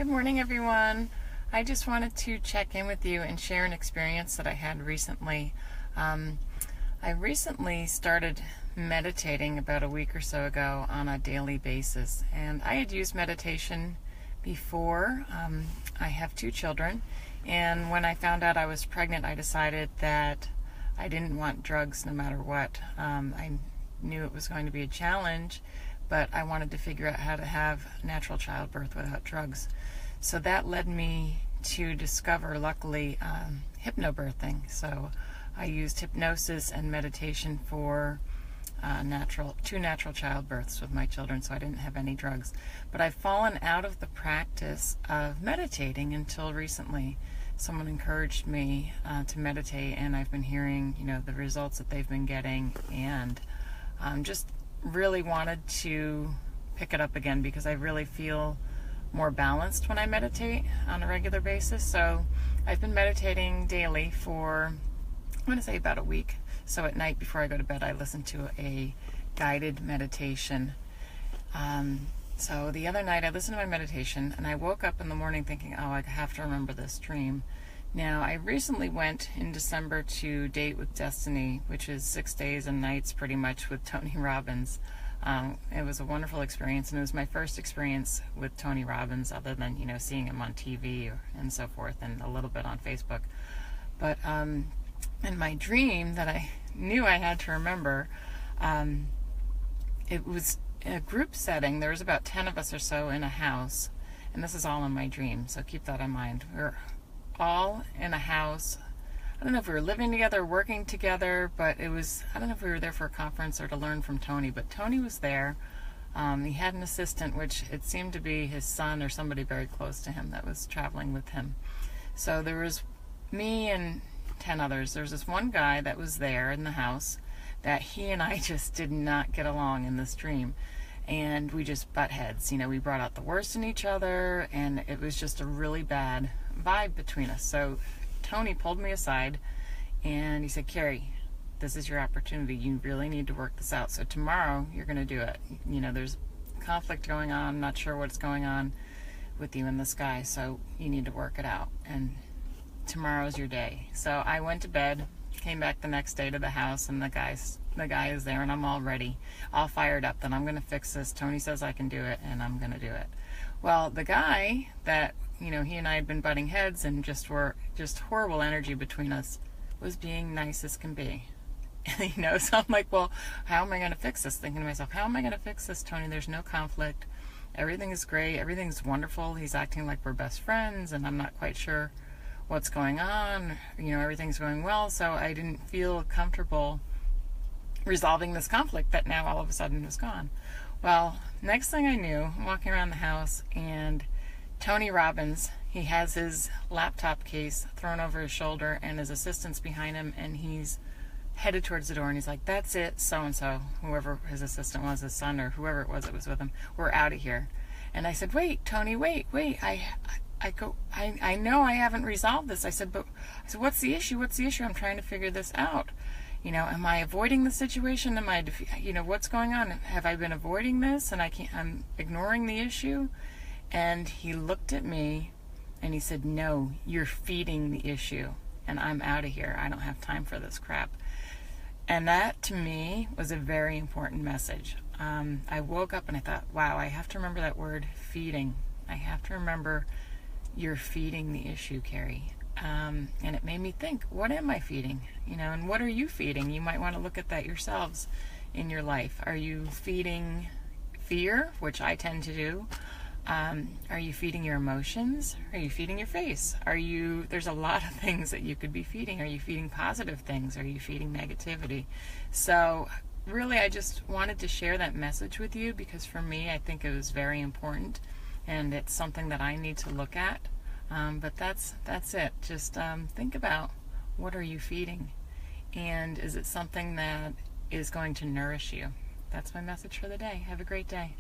Good morning, everyone. I just wanted to check in with you and share an experience that I had recently. I recently started meditating about a week or so ago on a daily basis, and I had used meditation before. I have 2 children, and when I found out I was pregnant, I decided that I didn't want drugs no matter what. I knew it was going to be a challenge, but I wanted to figure out how to have natural childbirth without drugs. So that led me to discover, luckily, hypnobirthing. So I used hypnosis and meditation for 2 natural childbirths with my children, so I didn't have any drugs. But I've fallen out of the practice of meditating until recently. Someone encouraged me to meditate, and I've been hearing, the results that they've been getting, and just really wanted to pick it up again because I really feel more balanced when I meditate on a regular basis. So I've been meditating daily for, I'm going to say, about a week. So at night before I go to bed, I listen to a guided meditation. So the other night I listened to my meditation, and I woke up in the morning thinking, oh, I have to remember this dream. Now, I recently went in December to Date with Destiny, which is 6 days and nights pretty much with Tony Robbins. It was a wonderful experience, and it was my first experience with Tony Robbins other than, seeing him on TV and so forth, and a little bit on Facebook. But in my dream that I knew I had to remember, it was in a group setting. There was about 10 of us or so in a house, and this is all in my dream, so keep that in mind. We're all in a house. I don't know if we were living together or working together, but I don't know if we were there for a conference or to learn from Tony, but Tony was there. He had an assistant, which it seemed to be his son or somebody very close to him that was traveling with him. So there was me and 10 others. There was this one guy that was there in the house that he and I just did not get along in this dream. And we just butt heads. We brought out the worst in each other, and it was just a really bad vibe between us. So Tony pulled me aside and he said, Kerry, this is your opportunity. You really need to work this out. So tomorrow you're going to do it. There's conflict going on. I'm not sure what's going on with you and this guy, so you need to work it out. And tomorrow's your day. So I went to bed, came back the next day to the house, and the guy is there, and I'm all ready, all fired up that I'm going to fix this. Tony says I can do it, and I'm going to do it. Well, the guy that, he and I had been butting heads and just horrible energy between us, was being nice as can be. So I'm like, well, how am I going to fix this? Thinking to myself, how am I going to fix this, Tony? There's no conflict. Everything is great. Everything's wonderful. He's acting like we're best friends, and I'm not quite sure what's going on. Everything's going well, so I didn't feel comfortable resolving this conflict that now all of a sudden was gone. Well, next thing I knew, I'm walking around the house, and Tony Robbins, he has his laptop case thrown over his shoulder, and his assistant's behind him, and he's headed towards the door, and he's like, that's it, so-and-so, whoever his assistant was, his son or whoever it was that was with him, we're out of here. And I said, wait, Tony, wait, I know I haven't resolved this. I said, what's the issue? I'm trying to figure this out. Am I avoiding the situation? Am I, what's going on? Have I been avoiding this and I'm ignoring the issue? And he looked at me and he said, no, you're feeding the issue, and I'm out of here. I don't have time for this crap. And that to me was a very important message. I woke up and I thought, wow, I have to remember that word, feeding. I have to remember you're feeding the issue, Kerry. And it made me think, what am I feeding? And what are you feeding? You might want to look at that yourselves in your life. Are you feeding fear, which I tend to do? Are you feeding your emotions? Are you feeding your face? There's a lot of things that you could be feeding. Are you feeding positive things? Are you feeding negativity? So really, I just wanted to share that message with you because for me, I think it was very important, and it's something that I need to look at. But that's it. Just think about, what are you feeding? And is it something that is going to nourish you? That's my message for the day. Have a great day.